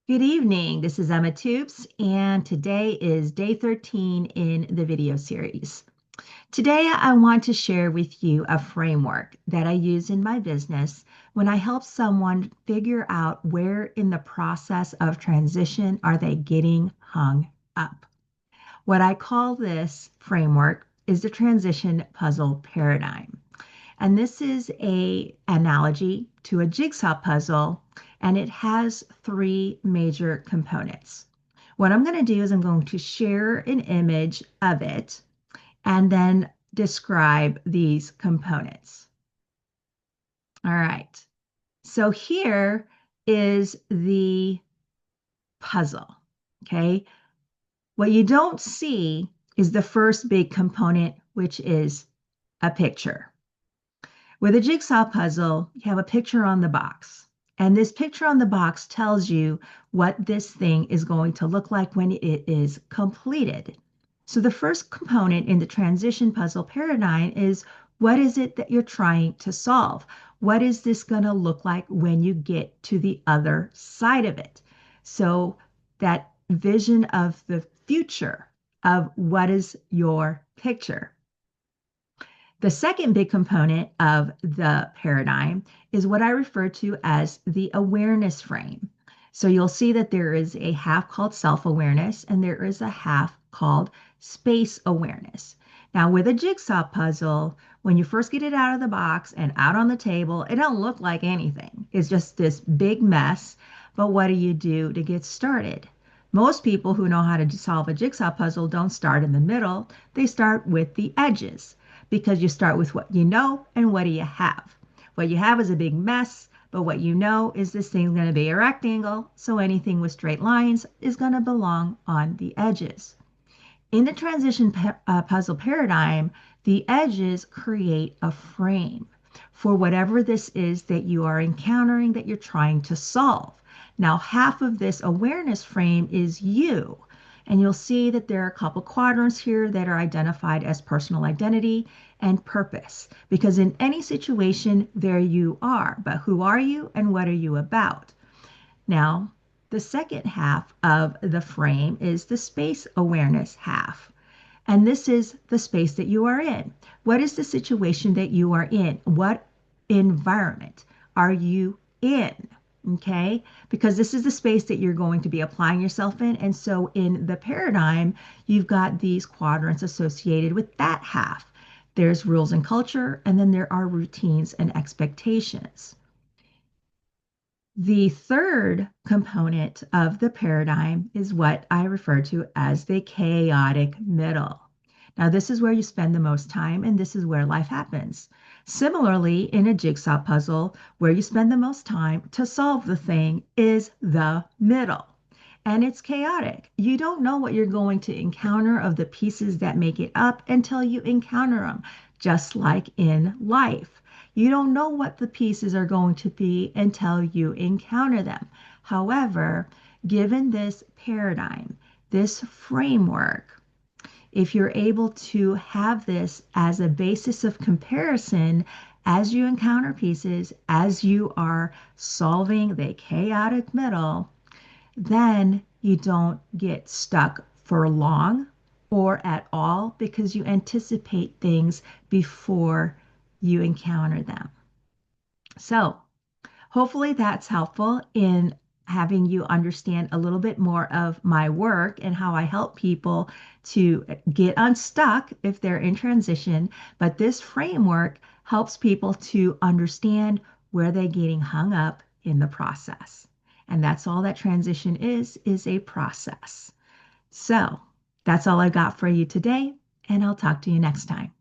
Good evening. This is Emma Toops, and today is day 13 in the video series. Today, I want to share with you a framework that I use in my business when I help someone figure out where in the process of transition are they getting hung up. What I call this framework is the transition puzzle paradigm. And this is a analogy to a jigsaw puzzle, and it has three major components. What I'm going to do is I'm going to share an image of it and then describe these components. All right. So here is the puzzle. Okay. What you don't see is the first big component, which is a picture. With a jigsaw puzzle, you have a picture on the box. And this picture on the box tells you what this thing is going to look like when it is completed. So the first component in the transition puzzle paradigm is, what is it that you're trying to solve? What is this going to look like when you get to the other side of it? So that vision of the future of what is your picture. The second big component of the paradigm is what I refer to as the awareness frame. So you'll see that there is a half called self-awareness and there is a half called space awareness. Now, with a jigsaw puzzle, when you first get it out of the box and out on the table, it don't look like anything. It's just this big mess. But what do you do to get started? Most people who know how to solve a jigsaw puzzle don't start in the middle. They start with the edges, because you start with what you know and what do you have. What you have is a big mess, but what you know is this thing's going to be a rectangle, so anything with straight lines is going to belong on the edges. In the transition puzzle paradigm, the edges create a frame for whatever this is that you are encountering that you're trying to solve. Now, half of this awareness frame is you. And you'll see that there are a couple quadrants here that are identified as personal identity and purpose. Because in any situation, there you are. But who are you and what are you about? Now, the second half of the frame is the space awareness half. And this is the space that you are in. What is the situation that you are in? What environment are you in? Okay, because this is the space that you're going to be applying yourself in. And so in the paradigm, you've got these quadrants associated with that half. There's rules and culture, and then there are routines and expectations. The third component of the paradigm is what I refer to as the chaotic middle. Now, this is where you spend the most time, and this is where life happens. Similarly, in a jigsaw puzzle, where you spend the most time to solve the thing is the middle. And it's chaotic. You don't know what you're going to encounter of the pieces that make it up until you encounter them, just like in life. You don't know what the pieces are going to be until you encounter them. However, given this paradigm, this framework, if you're able to have this as a basis of comparison as you encounter pieces, as you are solving the chaotic middle, then you don't get stuck for long or at all because you anticipate things before you encounter them. So, hopefully that's helpful in having you understand a little bit more of my work and how I help people to get unstuck if they're in transition. But this framework helps people to understand where they're getting hung up in the process. And that's all that transition is a process. So that's all I got for you today, and I'll talk to you next time.